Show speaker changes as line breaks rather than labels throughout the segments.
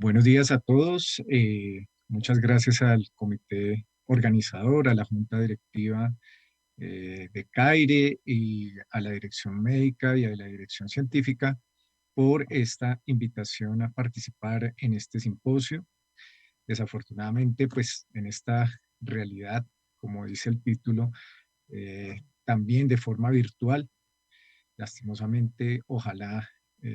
Buenos días a todos. Muchas gracias al comité organizador, a la junta directiva de CAIRE y a la dirección médica y a la dirección científica por esta invitación a participar en este simposio. Desafortunadamente, pues en esta realidad, como dice el título, también de forma virtual. Lastimosamente, ojalá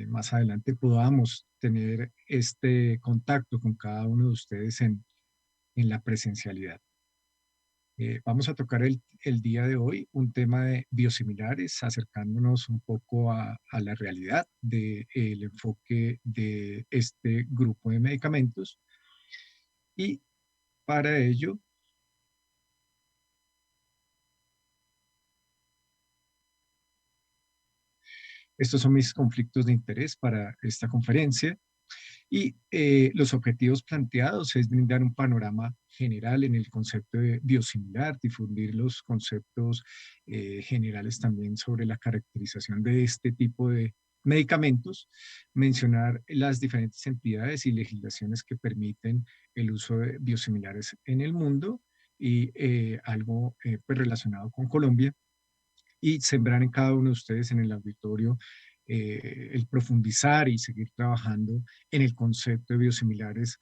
más adelante podamos tener este contacto con cada uno de ustedes en la presencialidad. Vamos a tocar el día de hoy un tema de biosimilares, acercándonos un poco a la realidad del enfoque de este grupo de medicamentos. Y para ello, estos son mis conflictos de interés para esta conferencia. Y los objetivos planteados es brindar un panorama general en el concepto de biosimilar, difundir los conceptos generales también sobre la caracterización de este tipo de medicamentos, mencionar las diferentes entidades y legislaciones que permiten el uso de biosimilares en el mundo y algo pues relacionado con Colombia y sembrar en cada uno de ustedes en el auditorio el profundizar y seguir trabajando en el concepto de biosimilares,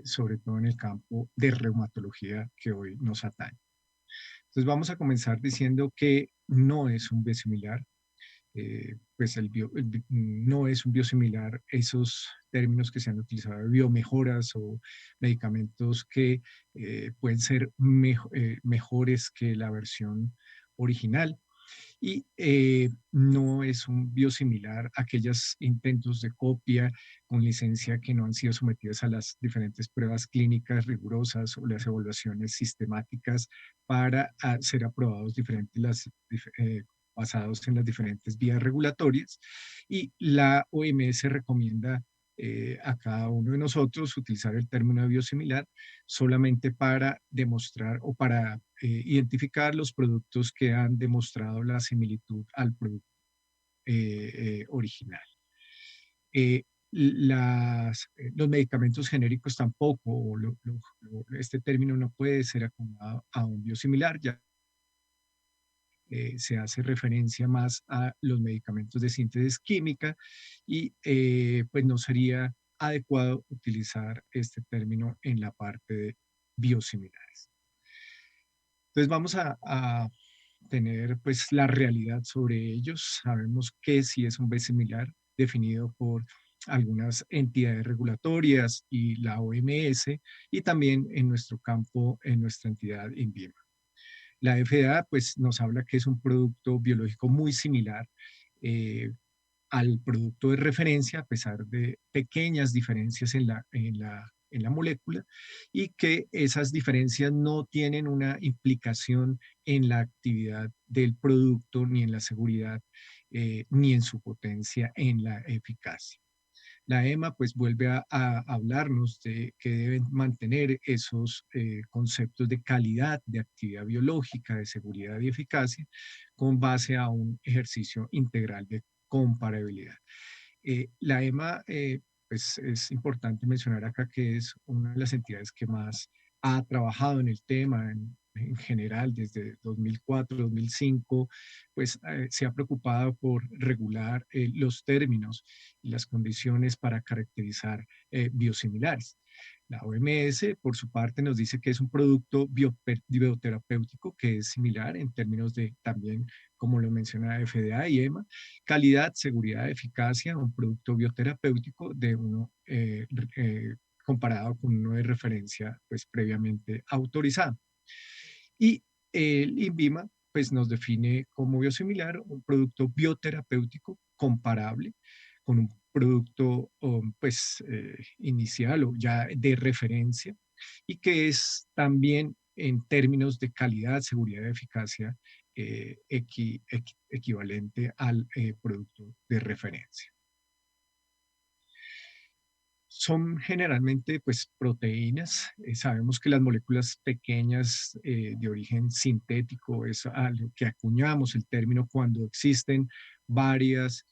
sobre todo en el campo de reumatología que hoy nos atañe. Entonces vamos a comenzar diciendo que no es un biosimilar, pues no es un biosimilar esos términos que se han utilizado de biomejoras o medicamentos que pueden ser mejores que la versión original y no es un biosimilar a aquellos intentos de copia con licencia que no han sido sometidos a las diferentes pruebas clínicas rigurosas o las evaluaciones sistemáticas para ser aprobados basados en las diferentes vías regulatorias. Y la OMS recomienda a cada uno de nosotros utilizar el término biosimilar solamente para demostrar o para identificar los productos que han demostrado la similitud al producto original. Eh, los medicamentos genéricos tampoco, este término no puede ser acomodado a un biosimilar, ya se hace referencia más a los medicamentos de síntesis química y pues no sería adecuado utilizar este término en la parte de biosimilares. Entonces vamos a tener pues la realidad sobre ellos. Sabemos que sí es un biosimilar definido por algunas entidades regulatorias y la OMS y también en nuestro campo, en nuestra entidad INVIMA. La FDA pues nos habla que es un producto biológico muy similar eh, al producto de referencia, a pesar de pequeñas diferencias en la molécula, y que esas diferencias no tienen una implicación en la actividad del producto, ni en la seguridad, ni en su potencia, en la eficacia. La EMA pues vuelve a hablarnos de que deben mantener esos conceptos de calidad, de actividad biológica, de seguridad y eficacia con base a un ejercicio integral de comparabilidad. La EMA, pues es importante mencionar acá que es una de las entidades que más ha trabajado en el tema en general desde 2004, 2005, pues se ha preocupado por regular los términos y las condiciones para caracterizar biosimilares. La OMS, por su parte, nos dice que es un producto bioterapéutico que es similar en términos de también, como lo menciona FDA y EMA, calidad, seguridad, eficacia, un producto bioterapéutico de uno comparado con uno de referencia pues previamente autorizado. Y el INVIMA pues nos define como biosimilar un producto bioterapéutico comparable con un producto pues inicial o ya de referencia y que es también en términos de calidad, seguridad y eficacia equivalente al producto de referencia. Son generalmente pues proteínas. Sabemos que las moléculas pequeñas de origen sintético es a lo que acuñamos el término cuando existen varias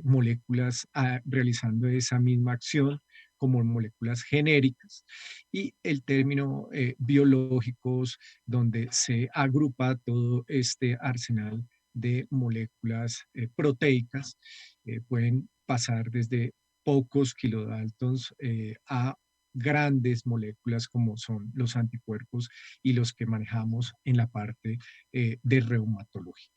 moléculas realizando esa misma acción, como moléculas genéricas, y el término biológicos, donde se agrupa todo este arsenal de moléculas proteicas. Pueden pasar desde pocos kilodaltons a grandes moléculas como son los anticuerpos y los que manejamos en la parte de reumatología.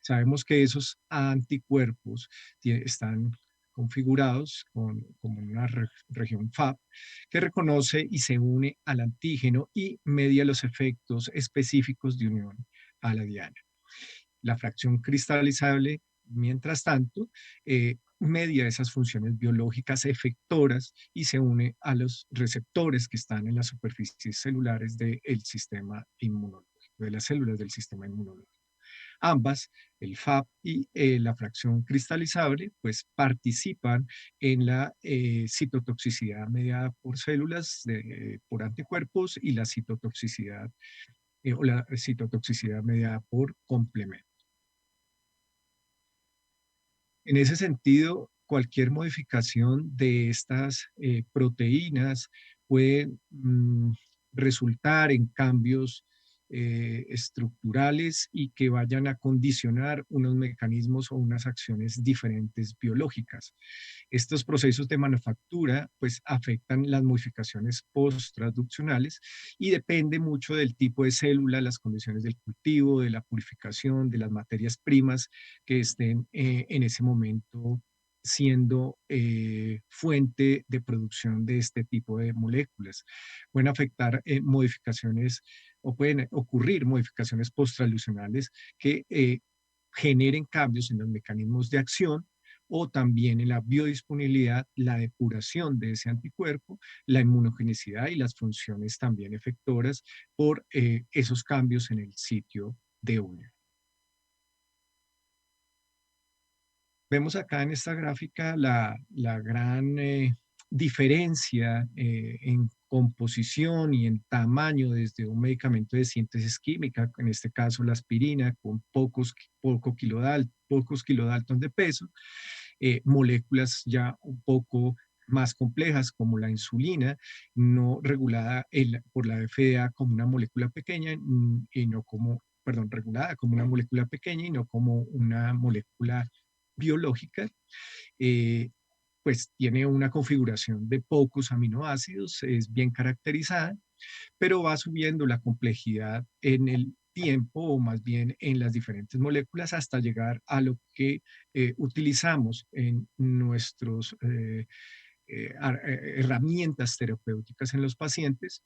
Sabemos que esos anticuerpos están configurados como una región FAB que reconoce y se une al antígeno y media los efectos específicos de unión a la diana. La fracción cristalizable, mientras tanto, media esas funciones biológicas efectoras y se une a los receptores que están en las superficies celulares del sistema inmunológico, de las células del sistema inmunológico. Ambas, el FAB y la fracción cristalizable, pues participan en la citotoxicidad mediada por células, por anticuerpos y la citotoxicidad o la citotoxicidad mediada por complementos. En ese sentido, cualquier modificación de estas proteínas puede resultar en cambios estructurales y que vayan a condicionar unos mecanismos o unas acciones diferentes biológicas. Estos procesos de manufactura pues afectan las modificaciones post-traduccionales y depende mucho del tipo de célula, las condiciones del cultivo, de la purificación, de las materias primas que estén en ese momento siendo fuente de producción de este tipo de moléculas. Pueden afectar modificaciones o pueden ocurrir modificaciones postralucionales que generen cambios en los mecanismos de acción o también en la biodisponibilidad, la depuración de ese anticuerpo, la inmunogenicidad y las funciones también efectoras por esos cambios en el sitio de unión. Vemos acá en esta gráfica la gran diferencia en composición y en tamaño desde un medicamento de síntesis química, en este caso la aspirina, con pocos kilodaltons de peso, moléculas ya un poco más complejas como la insulina, no regulada por la FDA como una molécula pequeña y no como, perdón, regulada como una molécula pequeña y no como una molécula biológica, eh, pues tiene una configuración de pocos aminoácidos, es bien caracterizada, pero va subiendo la complejidad en el tiempo o más bien en las diferentes moléculas hasta llegar a lo que utilizamos en nuestras herramientas terapéuticas en los pacientes,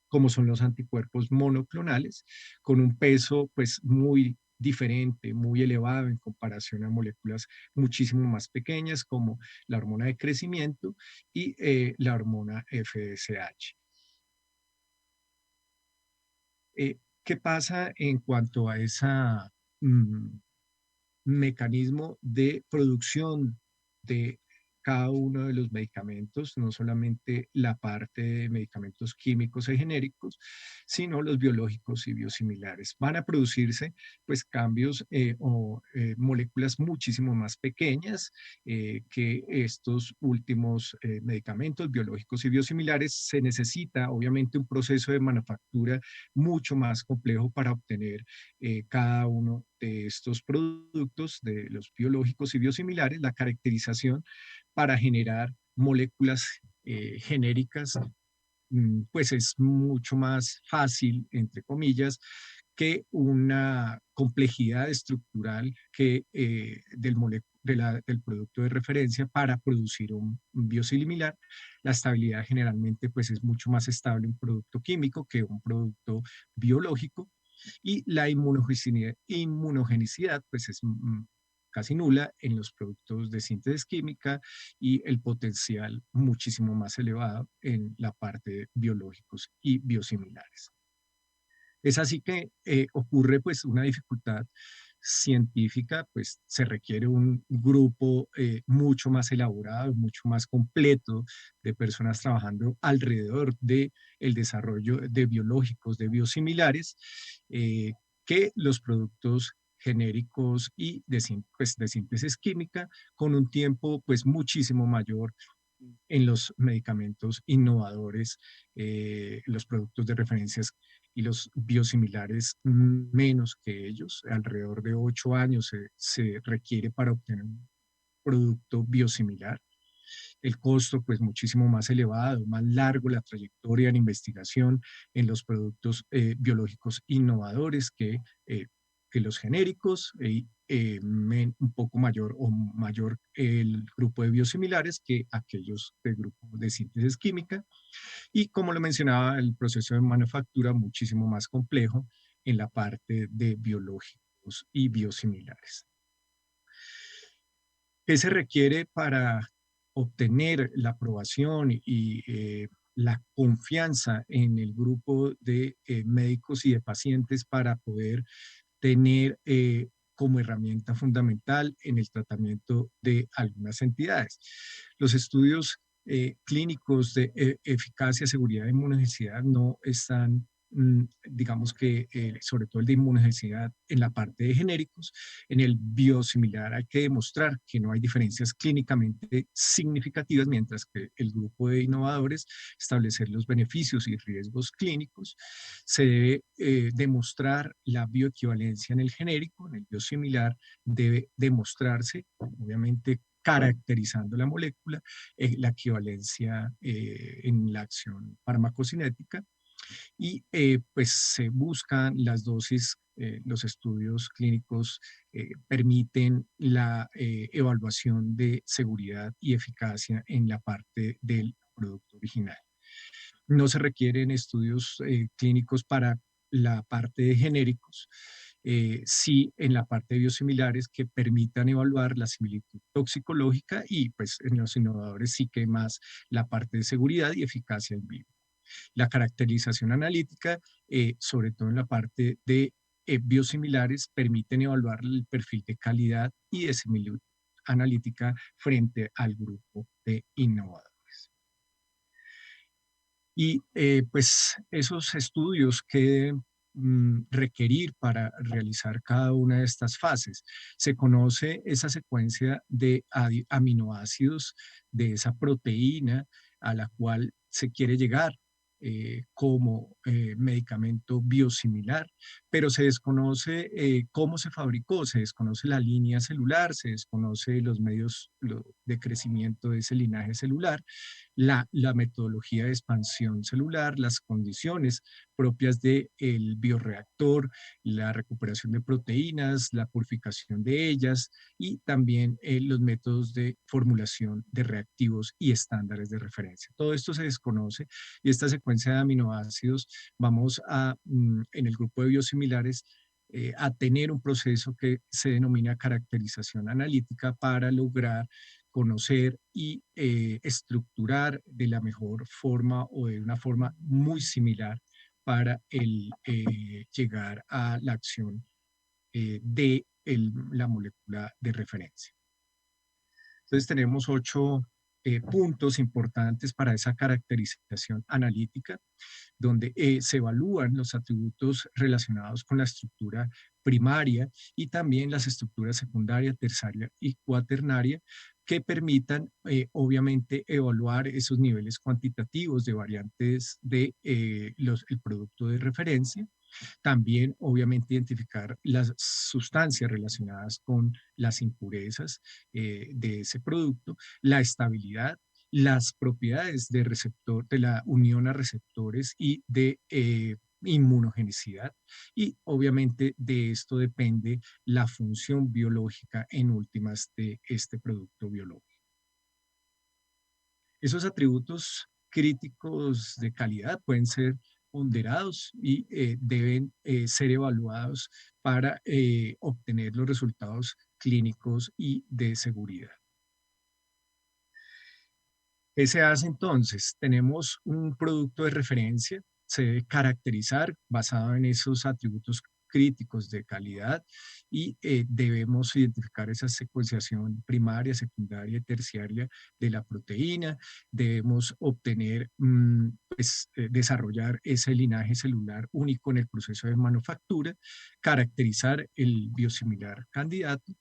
como son los anticuerpos monoclonales, con un peso pues muy diferente, muy elevado en comparación a moléculas muchísimo más pequeñas como la hormona de crecimiento y la hormona FSH. ¿Qué pasa en cuanto a ese mecanismo de producción de cada uno de los medicamentos, no solamente la parte de medicamentos químicos y genéricos, sino los biológicos y biosimilares? Van a producirse pues cambios o moléculas muchísimo más pequeñas que estos últimos medicamentos biológicos y biosimilares. Se necesita obviamente un proceso de manufactura mucho más complejo para obtener cada uno de estos productos, de los biológicos y biosimilares, la caracterización para generar moléculas genéricas, pues es mucho más fácil, entre comillas, que una complejidad estructural que del producto de referencia para producir un biosimilar. La estabilidad generalmente pues es mucho más estable un producto químico que un producto biológico y la inmunogenicidad pues es casi nula en los productos de síntesis química y el potencial muchísimo más elevado en la parte de biológicos y biosimilares. Es así que ocurre pues una dificultad científica, pues se requiere un grupo mucho más elaborado, mucho más completo de personas trabajando alrededor de el desarrollo de biológicos, de biosimilares, que los productos genéricos y pues, de síntesis química con un tiempo pues muchísimo mayor en los medicamentos innovadores, los productos de referencias y los biosimilares menos que ellos. Alrededor de 8 años se requiere para obtener un producto biosimilar. El costo, pues, muchísimo más elevado, más largo la trayectoria en investigación en los productos biológicos innovadores eh, que los genéricos, un poco mayor o mayor el grupo de biosimilares que aquellos del grupo de síntesis química. Y como lo mencionaba, el proceso de manufactura muchísimo más complejo en la parte de biológicos y biosimilares. ¿Qué se requiere para obtener la aprobación y la confianza en el grupo de médicos y de pacientes para poder tener como herramienta fundamental en el tratamiento de algunas entidades? Los estudios clínicos de eficacia, seguridad e inmunogenicidad no están, digamos que, sobre todo el de inmunogenicidad en la parte de genéricos. En el biosimilar hay que demostrar que no hay diferencias clínicamente significativas, mientras que el grupo de innovadores establecer los beneficios y riesgos clínicos. Se debe demostrar la bioequivalencia en el genérico, en el biosimilar debe demostrarse, obviamente caracterizando la molécula, la equivalencia en la acción farmacocinética y pues se buscan las dosis, los estudios clínicos permiten la evaluación de seguridad y eficacia en la parte del producto original. No se requieren estudios clínicos para la parte de genéricos, sí en la parte de biosimilares que permitan evaluar la similitud toxicológica y pues en los innovadores sí que más la parte de seguridad y eficacia en vivo. La caracterización analítica, sobre todo en la parte de biosimilares, permiten evaluar el perfil de calidad y de similitud analítica frente al grupo de innovadores. Y pues esos estudios que requerir para realizar cada una de estas fases. Se conoce esa secuencia de aminoácidos de esa proteína a la cual se quiere llegar como medicamento biosimilar, pero se desconoce cómo se fabricó, se desconoce la línea celular, se desconoce los medios de crecimiento de ese linaje celular, la metodología de expansión celular, las condiciones propias del bioreactor, la recuperación de proteínas, la purificación de ellas y también los métodos de formulación de reactivos y estándares de referencia. Todo esto se desconoce y esta secuencia de aminoácidos vamos a, en el grupo de biosimilares, a tener un proceso que se denomina caracterización analítica para lograr conocer y estructurar de la mejor forma o de una forma muy similar para llegar a la acción de la molécula de referencia. Entonces tenemos 8 puntos importantes para esa caracterización analítica, donde se evalúan los atributos relacionados con la estructura primaria y también las estructuras secundaria, terciaria y cuaternaria que permitan, obviamente, evaluar esos niveles cuantitativos de variantes de el producto de referencia. También, obviamente, identificar las sustancias relacionadas con las impurezas de ese producto, la estabilidad, las propiedades de receptor, de la unión a receptores y de inmunogenicidad. Y obviamente de esto depende la función biológica en últimas de este producto biológico. Esos atributos críticos de calidad pueden ser ponderados y deben ser evaluados para obtener los resultados clínicos y de seguridad. ¿Qué se hace entonces? Tenemos un producto de referencia, se debe caracterizar basado en esos atributos críticos de calidad y debemos identificar esa secuenciación primaria, secundaria y terciaria de la proteína. Debemos obtener, desarrollar ese linaje celular único en el proceso de manufactura, caracterizar el biosimilar candidato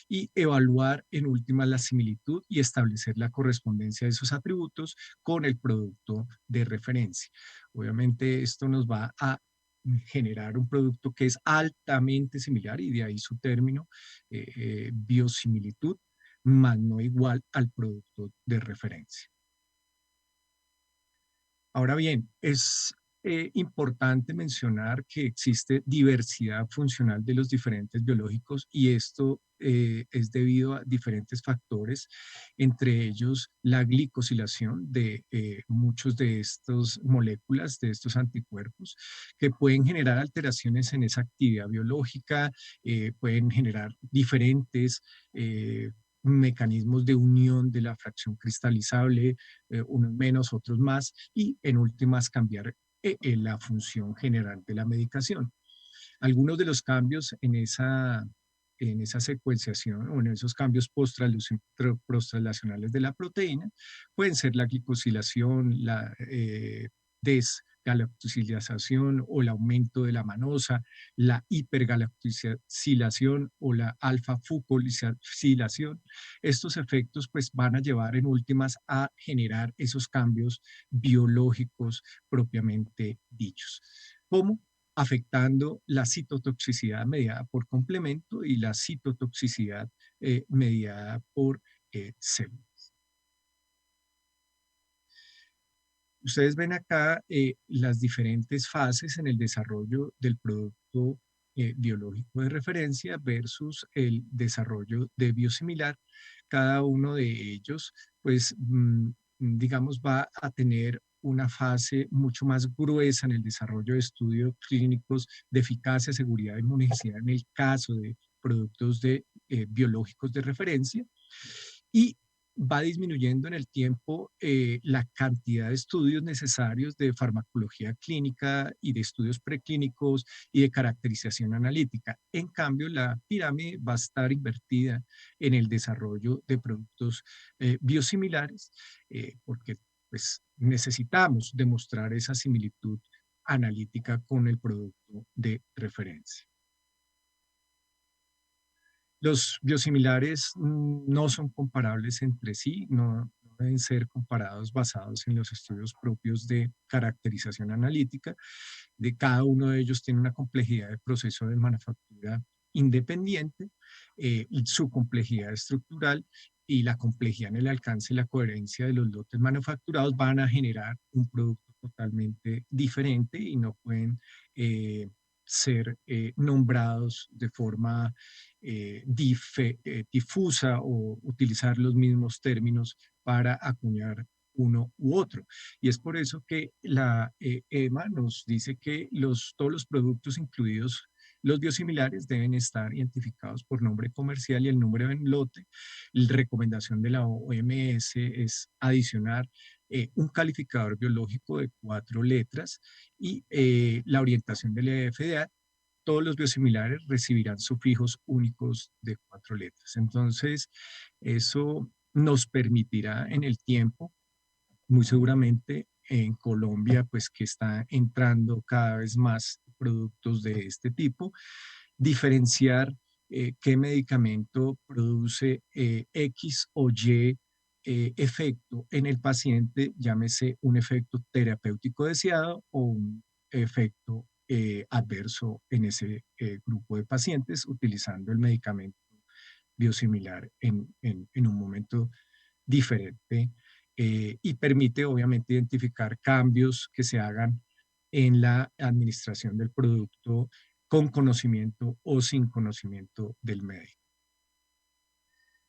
y evaluar en última la similitud y establecer la correspondencia de esos atributos con el producto de referencia. Obviamente esto nos va a generar un producto que es altamente similar y de ahí su término, biosimilitud, más no igual al producto de referencia. Ahora bien, es importante mencionar que existe diversidad funcional de los diferentes biológicos y esto es debido a diferentes factores, entre ellos la glicosilación de muchos de estas moléculas, de estos anticuerpos, que pueden generar alteraciones en esa actividad biológica, pueden generar diferentes mecanismos de unión de la fracción cristalizable, unos menos, otros más, y en últimas cambiar la función general de la medicación. Algunos de los cambios en esa secuenciación o en esos cambios postraslacionales de la proteína pueden ser la glicosilación, la desgalactosilación o el aumento de la manosa, la hipergalactosilación o la alfa-fucosilación. Estos efectos pues van a llevar en últimas a generar esos cambios biológicos propiamente dichos. ¿Cómo? Afectando la citotoxicidad mediada por complemento y la citotoxicidad mediada por células. Ustedes ven acá las diferentes fases en el desarrollo del producto biológico de referencia versus el desarrollo de biosimilar. Cada uno de ellos, pues, digamos, va a tener una fase mucho más gruesa en el desarrollo de estudios clínicos de eficacia, seguridad y inmunicidad en el caso de productos biológicos de referencia. Y va disminuyendo en el tiempo la cantidad de estudios necesarios de farmacología clínica y de estudios preclínicos y de caracterización analítica. En cambio, la pirámide va a estar invertida en el desarrollo de productos biosimilares, porque pues, necesitamos demostrar esa similitud analítica con el producto de referencia. Los biosimilares no son comparables entre sí, no deben ser comparados basados en los estudios propios de caracterización analítica. De cada uno de ellos tiene una complejidad de proceso de manufactura independiente, y su complejidad estructural y la complejidad en el alcance y la coherencia de los lotes manufacturados van a generar un producto totalmente diferente y no pueden ser nombrados de forma difusa o utilizar los mismos términos para acuñar uno u otro. Y es por eso que la EMA nos dice que todos los productos, incluidos los biosimilares, deben estar identificados por nombre comercial y el número en lote. La recomendación de la OMS es adicionar un calificador biológico de 4 letras y la orientación del FDA. Todos los biosimilares recibirán sufijos únicos de 4 letras. Entonces, eso nos permitirá en el tiempo, muy seguramente en Colombia, pues que está entrando cada vez más productos de este tipo, diferenciar qué medicamento produce X o Y efecto en el paciente, llámese un efecto terapéutico deseado o un efecto adverso en ese grupo de pacientes utilizando el medicamento biosimilar en un momento diferente, y permite obviamente identificar cambios que se hagan en la administración del producto con conocimiento o sin conocimiento del médico.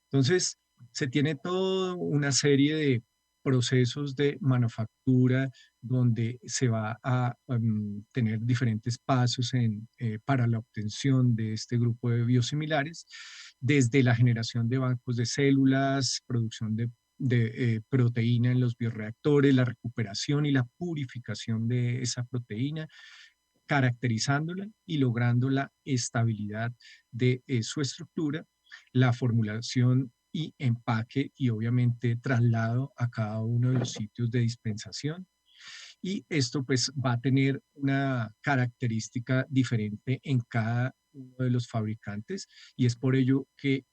Entonces, se tiene toda una serie de procesos de manufactura donde se va a tener diferentes pasos para la obtención de este grupo de biosimilares, desde la generación de bancos de células, producción de proteína en los bioreactores, la recuperación y la purificación de esa proteína, caracterizándola y logrando la estabilidad de su estructura, la formulación y empaque y obviamente traslado a cada uno de los sitios de dispensación. Y esto pues va a tener una característica diferente en cada uno de los fabricantes y es por ello que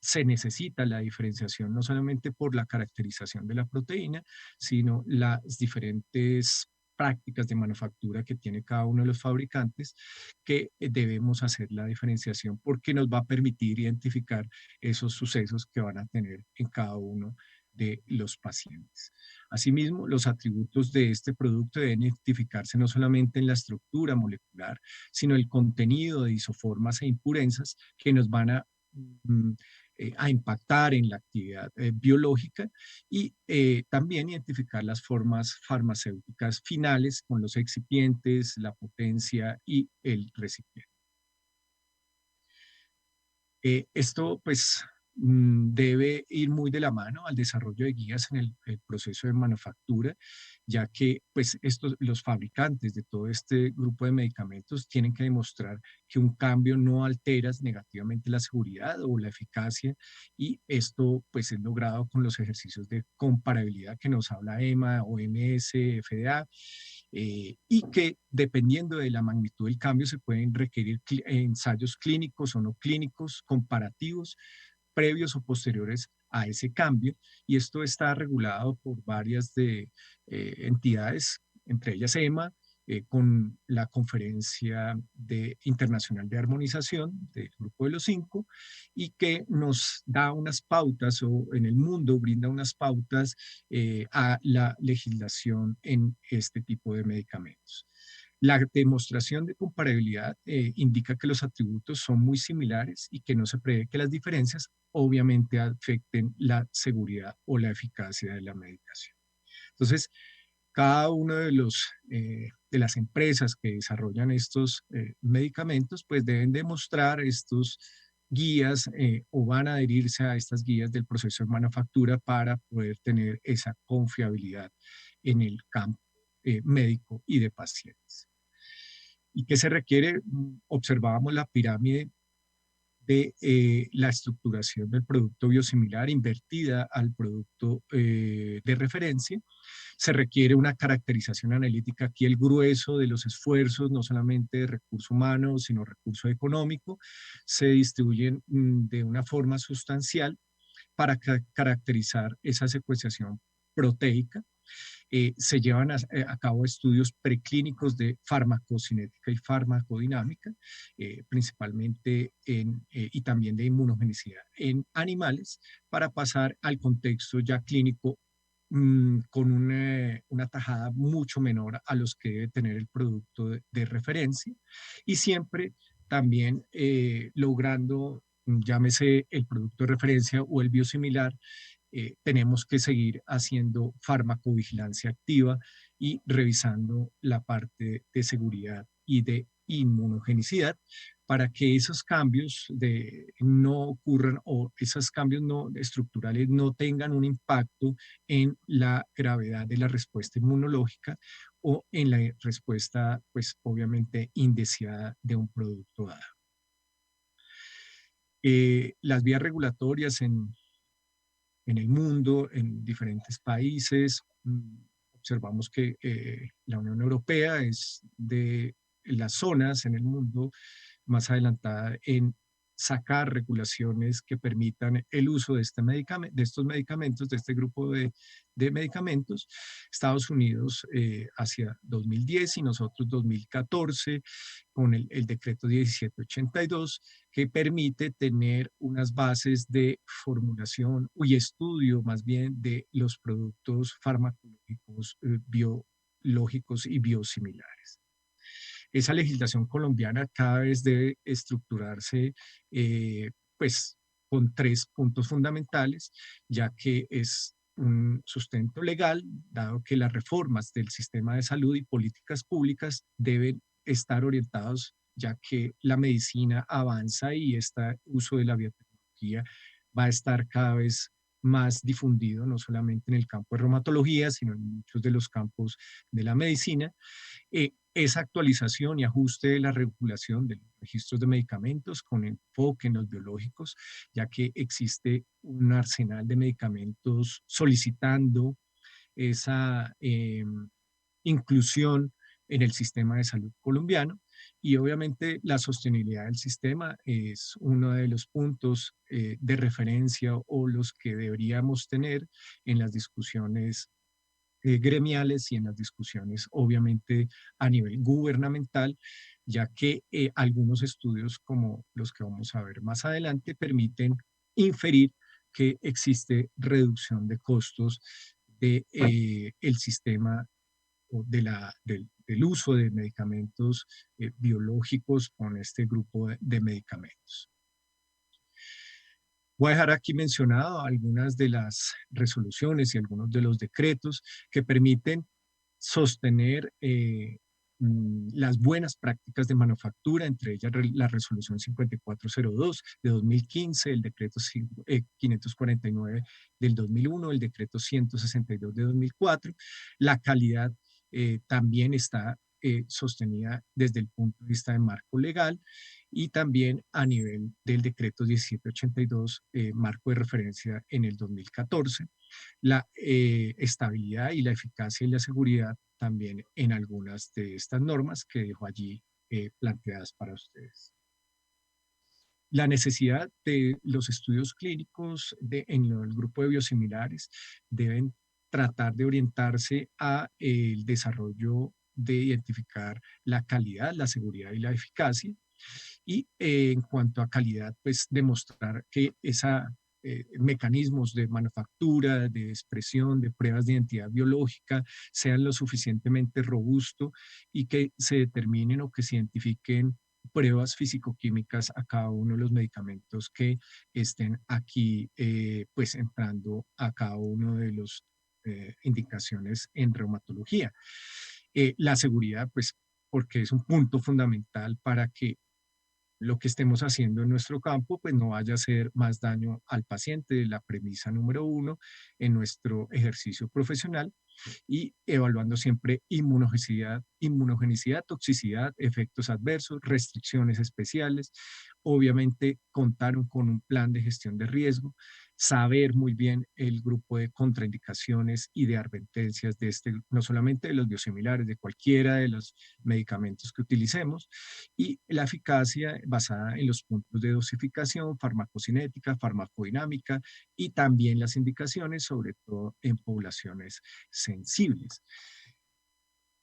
se necesita la diferenciación no solamente por la caracterización de la proteína, sino las diferentes prácticas de manufactura que tiene cada uno de los fabricantes, que debemos hacer la diferenciación porque nos va a permitir identificar esos sucesos que van a tener en cada uno de los pacientes. Asimismo, los atributos de este producto deben identificarse no solamente en la estructura molecular, sino el contenido de isoformas e impurezas que nos van mm, a impactar en la actividad biológica y también identificar las formas farmacéuticas finales con los excipientes, la potencia y el recipiente. Esto pues debe ir muy de la mano al desarrollo de guías en el proceso de manufactura, ya que pues los fabricantes de todo este grupo de medicamentos tienen que demostrar que un cambio no altera negativamente la seguridad o la eficacia y esto pues es logrado con los ejercicios de comparabilidad que nos habla EMA, OMS, FDA, y que dependiendo de la magnitud del cambio se pueden requerir ensayos clínicos o no clínicos, comparativos, previos o posteriores a ese cambio, y esto está regulado por varias entidades, entre ellas EMA, con la Conferencia Internacional de Armonización del Grupo de los Cinco, y que nos da unas pautas o en el mundo brinda unas pautas a la legislación en este tipo de medicamentos. La demostración de comparabilidad indica que los atributos son muy similares y que no se prevé que las diferencias obviamente afecten la seguridad o la eficacia de la medicación. Entonces, cada uno de las empresas que desarrollan estos medicamentos, pues deben demostrar estos guías o van a adherirse a estas guías del proceso de manufactura para poder tener esa confiabilidad en el campo médico y de pacientes. ¿Y qué se requiere? Observábamos la pirámide de la estructuración del producto biosimilar invertida al producto de referencia. Se requiere una caracterización analítica. Aquí el grueso de los esfuerzos, no solamente de recurso humano, sino recurso económico, se distribuyen de una forma sustancial para caracterizar esa secuenciación proteica. Se llevan a cabo estudios preclínicos de farmacocinética y farmacodinámica, principalmente y también de inmunogenicidad en animales, para pasar al contexto ya clínico con una tajada mucho menor a los que debe tener el producto de referencia y siempre también logrando, llámese el producto de referencia o el biosimilar, tenemos que seguir haciendo farmacovigilancia activa y revisando la parte de seguridad y de inmunogenicidad para que esos cambios no ocurran o esos cambios no estructurales no tengan un impacto en la gravedad de la respuesta inmunológica o en la respuesta, pues obviamente, indeseada de un producto dado. Las vías regulatorias en el mundo, en diferentes países. Observamos que la Unión Europea es de las zonas en el mundo más adelantada en sacar regulaciones que permitan el uso de, de estos medicamentos, de este grupo de medicamentos. Estados Unidos hacia 2010 y nosotros 2014 con el decreto 1782 que permite tener unas bases de formulación y estudio más bien de los productos farmacológicos, biológicos y biosimilares. Esa legislación colombiana cada vez debe estructurarse pues con tres puntos fundamentales, ya que es un sustento legal, dado que las reformas del sistema de salud y políticas públicas deben estar orientados, ya que la medicina avanza y este uso de la biotecnología va a estar cada vez más difundido, no solamente en el campo de reumatología, sino en muchos de los campos de la medicina. esa actualización y ajuste de la regulación de los registros de medicamentos con enfoque en los biológicos, ya que existe un arsenal de medicamentos solicitando esa inclusión en el sistema de salud colombiano. Y obviamente la sostenibilidad del sistema es uno de los puntos de referencia o los que deberíamos tener en las discusiones gremiales y en las discusiones, obviamente, a nivel gubernamental, ya que algunos estudios, como los que vamos a ver más adelante, permiten inferir que existe reducción de costos de, el sistema o del uso de medicamentos biológicos con este grupo de medicamentos. Voy a dejar aquí mencionado algunas de las resoluciones y algunos de los decretos que permiten sostener las buenas prácticas de manufactura, entre ellas la resolución 5402 de 2015, el decreto 549 del 2001, el decreto 162 de 2004. La calidad también está sostenida desde el punto de vista de marco legal y también a nivel del decreto 1782, marco de referencia en el 2014, la estabilidad y la eficacia y la seguridad también en algunas de estas normas que dejo allí planteadas para ustedes. La necesidad de los estudios clínicos en el grupo de biosimilares deben tratar de orientarse a el desarrollo de identificar la calidad, la seguridad y la eficacia. Y en cuanto a calidad, pues demostrar que esa mecanismos de manufactura, de expresión, de pruebas de identidad biológica sean lo suficientemente robustos y que se determinen o que se identifiquen pruebas físico-químicas a cada uno de los medicamentos que estén aquí pues entrando a cada uno de los indicaciones en reumatología. La seguridad, pues porque es un punto fundamental para que lo que estemos haciendo en nuestro campo, pues no vaya a hacer más daño al paciente, la premisa número uno en nuestro ejercicio profesional y evaluando siempre inmunogenicidad, toxicidad, efectos adversos, restricciones especiales, obviamente contar con un plan de gestión de riesgo, saber muy bien el grupo de contraindicaciones y de advertencias de este, no solamente de los biosimilares, de cualquiera de los medicamentos que utilicemos, y la eficacia basada en los puntos de dosificación, farmacocinética, farmacodinámica y también las indicaciones, sobre todo en poblaciones sensibles.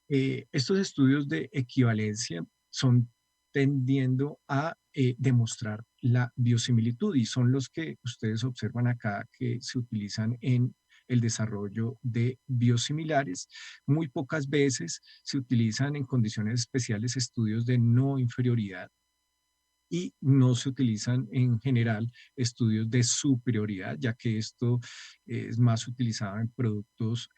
Estos estudios de equivalencia son tendiendo a demostrar la biosimilitud y son los que ustedes observan acá que se utilizan en el desarrollo de biosimilares. Muy pocas veces se utilizan en condiciones especiales estudios de no inferioridad y no se utilizan en general estudios de superioridad, ya que esto es más utilizado en productos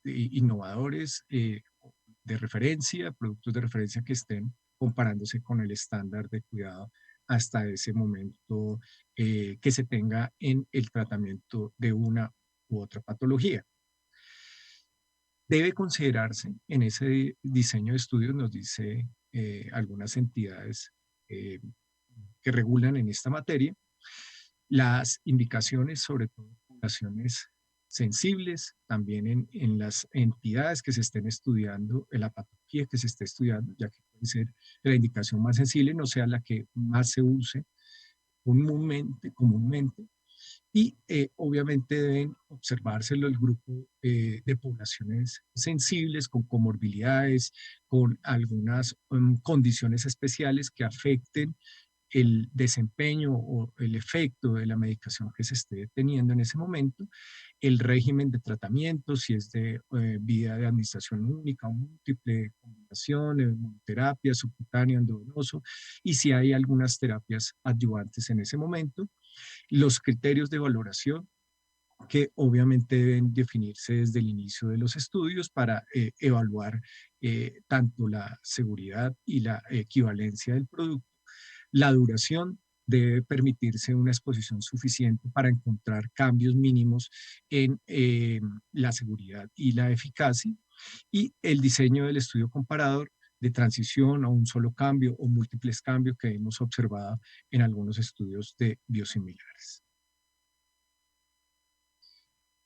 innovadores de referencia, productos de referencia que estén comparándose con el estándar de cuidado hasta ese momento que se tenga en el tratamiento de una u otra patología. Debe considerarse en ese diseño de estudios, nos dice algunas entidades eh, que regulan en esta materia, las indicaciones sobre todo en poblaciones sensibles, también en las entidades que se estén estudiando, en la patología que se esté estudiando, ya que puede ser que la indicación más sensible no sea la que más se use comúnmente y obviamente deben observárselo el grupo de poblaciones sensibles con comorbilidades, con algunas condiciones especiales que afecten el desempeño o el efecto de la medicación que se esté teniendo en ese momento, el régimen de tratamiento, si es de vía de administración única o múltiple, combinación, terapia, subcutáneo, endovenoso, y si hay algunas terapias adyuvantes en ese momento, los criterios de valoración que obviamente deben definirse desde el inicio de los estudios para evaluar tanto la seguridad y la equivalencia del producto. La duración debe permitirse una exposición suficiente para encontrar cambios mínimos en la seguridad y la eficacia. Y el diseño del estudio comparador de transición o un solo cambio o múltiples cambios que hemos observado en algunos estudios de biosimilares.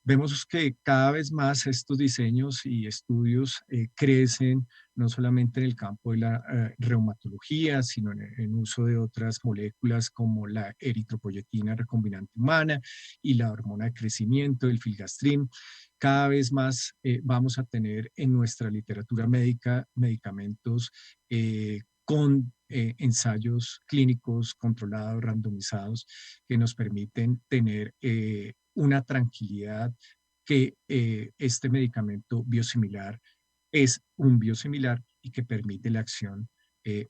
Vemos que cada vez más estos diseños y estudios crecen no solamente en el campo de la reumatología, sino en uso de otras moléculas como la eritropoyetina recombinante humana y la hormona de crecimiento, el filgastrin. Cada vez más vamos a tener en nuestra literatura médica medicamentos con ensayos clínicos controlados, randomizados, que nos permiten tener una tranquilidad que este medicamento biosimilar es un biosimilar y que permite la acción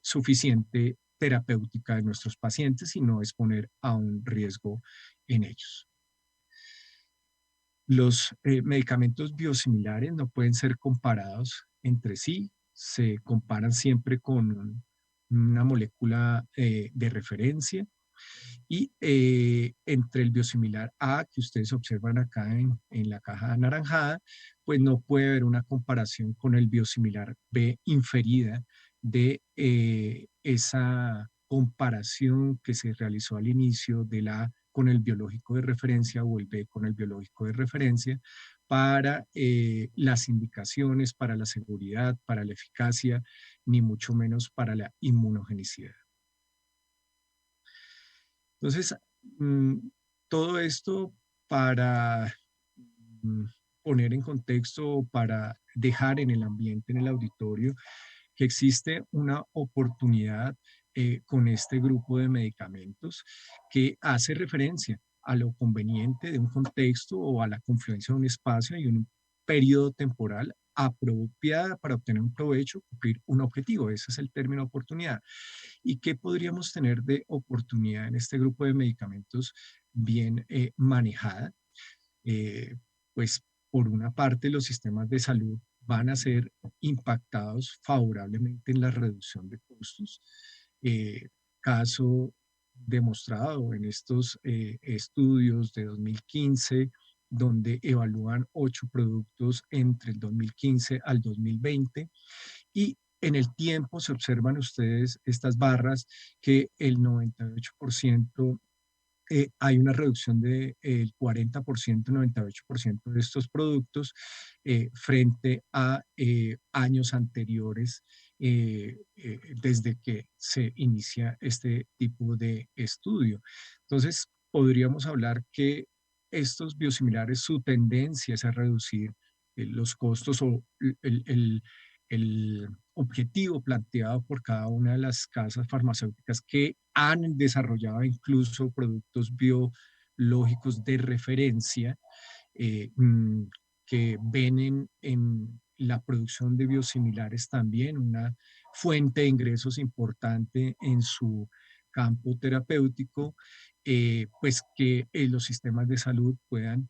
suficiente terapéutica de nuestros pacientes y no exponer a un riesgo en ellos. Los medicamentos biosimilares no pueden ser comparados entre sí, se comparan siempre con una molécula de referencia y entre el biosimilar A que ustedes observan acá en la caja anaranjada, pues no puede haber una comparación con el biosimilar B inferida de esa comparación que se realizó al inicio del A con el biológico de referencia o el B con el biológico de referencia para las indicaciones, para la seguridad, para la eficacia, ni mucho menos para la inmunogenicidad. Entonces, mm, todo esto para mm, poner en contexto, para dejar en el ambiente, en el auditorio, que existe una oportunidad con este grupo de medicamentos que hace referencia a lo conveniente de un contexto o a la confluencia de un espacio y un periodo temporal apropiada para obtener un provecho, cumplir un objetivo. Ese es el término oportunidad. ¿Y qué podríamos tener de oportunidad en este grupo de medicamentos bien manejada? Eh, pues por una parte los sistemas de salud van a ser impactados favorablemente en la reducción de costos. Caso demostrado en estos estudios de 2015, donde evalúan 8 productos entre el 2015 al 2020 y en el tiempo se observan ustedes estas barras que el 98% hay una reducción del 40%, 98% de estos productos frente a años anteriores desde que se inicia este tipo de estudio. Entonces, podríamos hablar que estos biosimilares, su tendencia es a reducir los costos o el objetivo planteado por cada una de las casas farmacéuticas que han desarrollado incluso productos biológicos de referencia eh, mm, que ven en la producción de biosimilares también una fuente de ingresos importante en su campo terapéutico, pues que los sistemas de salud puedan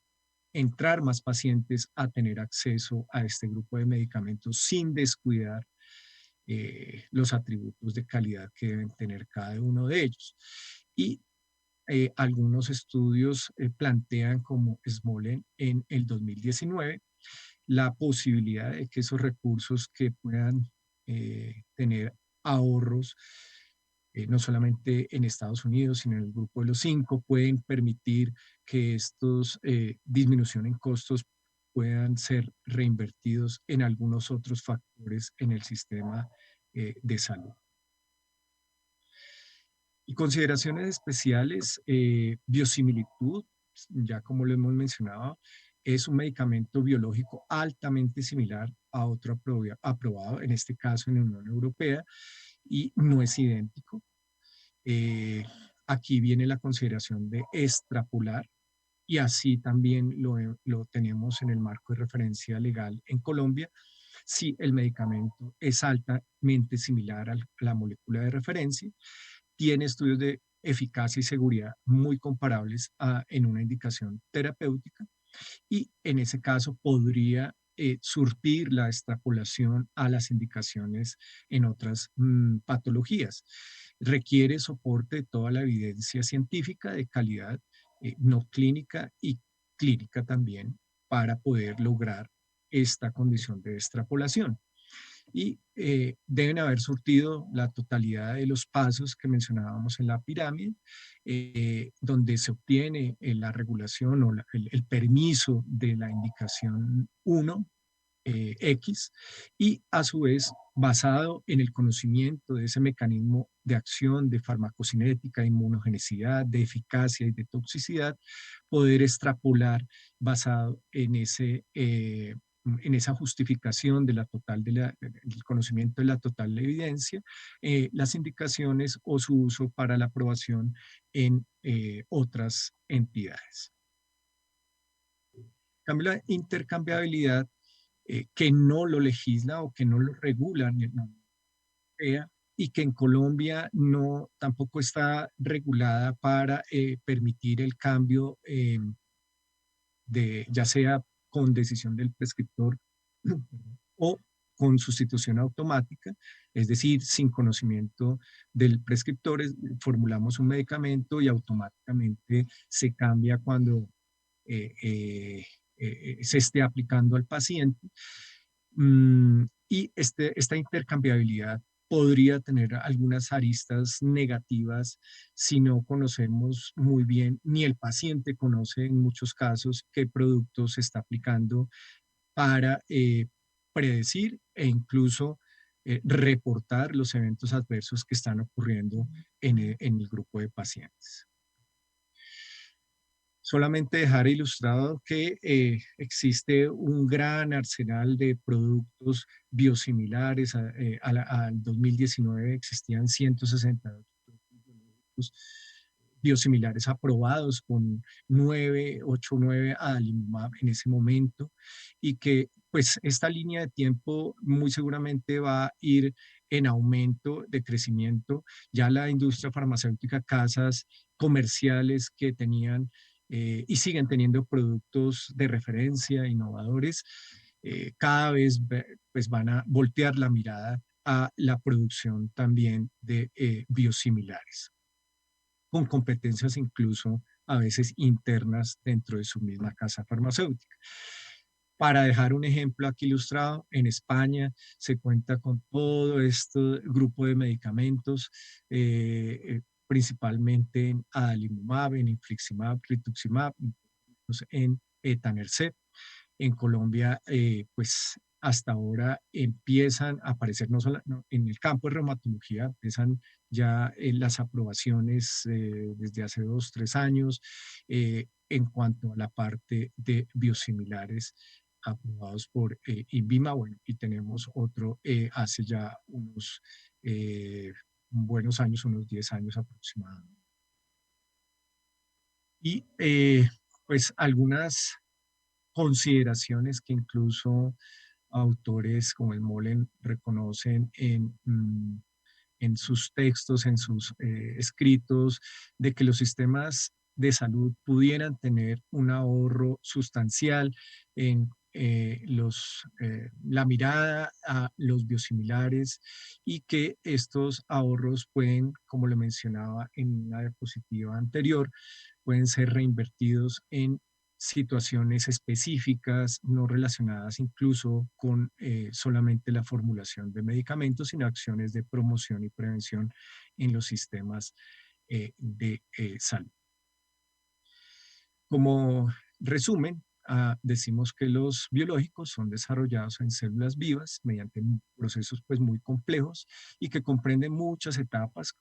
entrar más pacientes a tener acceso a este grupo de medicamentos sin descuidar los atributos de calidad que deben tener cada uno de ellos. Y algunos estudios plantean como Smolen en el 2019 la posibilidad de que esos recursos que puedan tener ahorros, no solamente en Estados Unidos, sino en el grupo de los cinco, pueden permitir que estos disminución en costos puedan ser reinvertidos en algunos otros factores en el sistema de salud. Y consideraciones especiales, biosimilitud, ya como lo hemos mencionado, es un medicamento biológico altamente similar a otro aprobado, en este caso en la Unión Europea, y no es idéntico. Eh, Aquí viene la consideración de extrapolar y así también lo tenemos en el marco de referencia legal en Colombia. Si el medicamento es altamente similar a la molécula de referencia, tiene estudios de eficacia y seguridad muy comparables en una indicación terapéutica y en ese caso podría surtir la extrapolación a las indicaciones en otras patologías. Requiere soporte de toda la evidencia científica de calidad no clínica y clínica también para poder lograr esta condición de extrapolación. y deben haber surtido la totalidad de los pasos que mencionábamos en la pirámide, donde se obtiene la regulación o el permiso de la indicación 1 X, y a su vez basado en el conocimiento de ese mecanismo de acción, de farmacocinética, de inmunogenicidad, de eficacia y de toxicidad, poder extrapolar basado en esa justificación de la del conocimiento de la total evidencia, las indicaciones o su uso para la aprobación en otras entidades. En cambio, la intercambiabilidad que no lo legisla o que no lo regula ni la Unión Europea, y que en Colombia no tampoco está regulada para permitir el cambio de ya sea con decisión del prescriptor o con sustitución automática, es decir, sin conocimiento del prescriptor, formulamos un medicamento y automáticamente se cambia cuando eh, eh, se esté aplicando al paciente. Y esta intercambiabilidad podría tener algunas aristas negativas si no conocemos muy bien, ni el paciente conoce en muchos casos qué producto se está aplicando para predecir e incluso reportar los eventos adversos que están ocurriendo en el grupo de pacientes. Solamente dejar ilustrado que existe un gran arsenal de productos biosimilares. Al 2019 existían 168 productos biosimilares aprobados con 9 adalimumab en ese momento, y que pues esta línea de tiempo muy seguramente va a ir en aumento de crecimiento. Ya la industria farmacéutica, casas comerciales que tenían y siguen teniendo productos de referencia innovadores, cada vez pues van a voltear la mirada a la producción también de biosimilares, con competencias incluso a veces internas dentro de su misma casa farmacéutica. Para dejar un ejemplo aquí ilustrado, en España se cuenta con todo este grupo de medicamentos, principalmente en adalimumab, en infliximab, rituximab, en etanercept. En Colombia, pues hasta ahora empiezan a aparecer, no, en el campo de reumatología, empiezan ya las aprobaciones desde hace 2, 3 años en cuanto a la parte de biosimilares aprobados por INVIMA. Bueno, y tenemos otro hace ya unos buenos años, unos 10 años aproximadamente. Y pues algunas consideraciones que incluso autores como el Molen reconocen en sus textos, en sus escritos, de que los sistemas de salud pudieran tener un ahorro sustancial en la mirada a los biosimilares, y que estos ahorros pueden, como le mencionaba en una diapositiva anterior, pueden ser reinvertidos en situaciones específicas, no relacionadas incluso con solamente la formulación de medicamentos, sino acciones de promoción y prevención en los sistemas de salud. Como resumen, decimos que los biológicos son desarrollados en células vivas mediante procesos pues muy complejos y que comprenden muchas etapas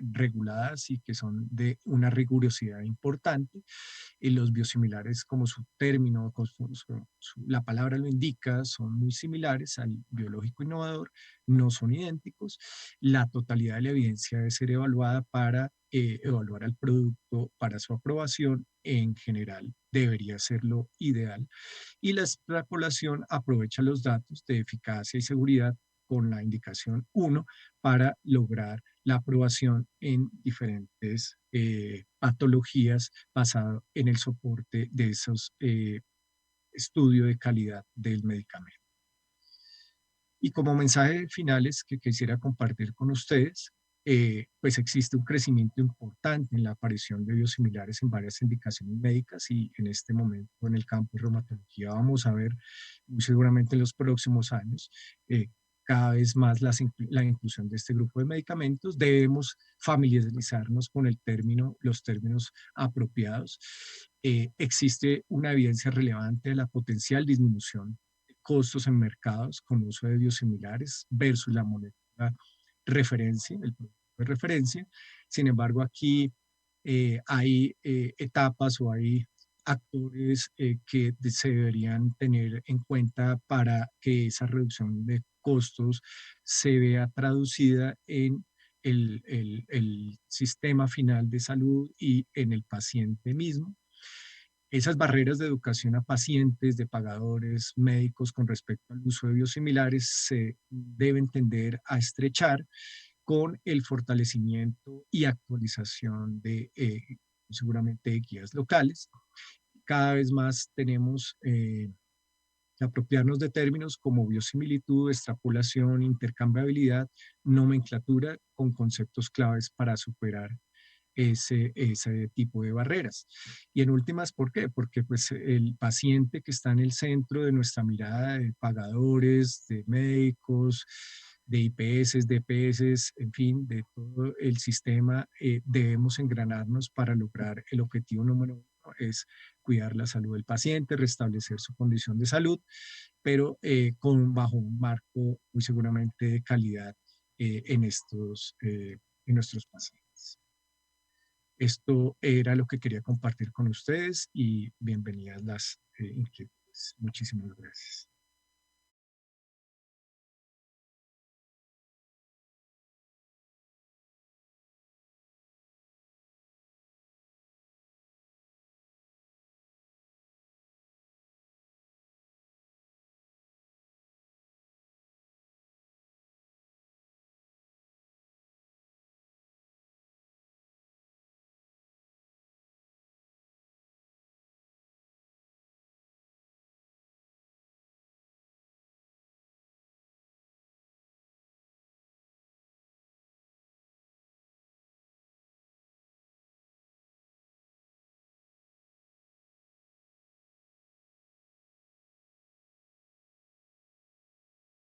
reguladas y que son de una rigurosidad importante. Y los biosimilares, como su término, la palabra lo indica, son muy similares al biológico innovador, no son idénticos. La totalidad de la evidencia debe ser evaluada para evaluar al producto para su aprobación. En general debería ser lo ideal. Y la extrapolación aprovecha los datos de eficacia y seguridad con la indicación 1 para lograr la aprobación en diferentes patologías basado en el soporte de esos estudios de calidad del medicamento. Y como mensaje finales que quisiera compartir con ustedes, pues existe un crecimiento importante en la aparición de biosimilares en varias indicaciones médicas, y en este momento en el campo de reumatología vamos a ver muy seguramente en los próximos años cada vez más la inclusión de este grupo de medicamentos. Debemos familiarizarnos con los términos apropiados. Existe una evidencia relevante de la potencial disminución de costos en mercados con uso de biosimilares versus la moneda referencia, el producto de referencia. Sin embargo, aquí hay etapas o hay actores se deberían tener en cuenta para que esa reducción de costos se vea traducida en el sistema final de salud y en el paciente mismo. Esas barreras de educación a pacientes, de pagadores, médicos con respecto al uso de biosimilares se deben tender a estrechar con el fortalecimiento y actualización de seguramente guías locales. Cada vez más tenemos que apropiarnos de términos como biosimilitud, extrapolación, intercambiabilidad, nomenclatura con conceptos claves para superar ese tipo de barreras. Y en últimas, ¿por qué? Porque pues el paciente que está en el centro de nuestra mirada de pagadores, de médicos, de IPS, de EPS, en fin, de todo el sistema, debemos engranarnos para lograr el objetivo número uno, es cuidar la salud del paciente, restablecer su condición de salud, pero bajo un marco muy seguramente de calidad en nuestros pacientes. Esto era lo que quería compartir con ustedes y bienvenidas las inquietudes. Muchísimas gracias.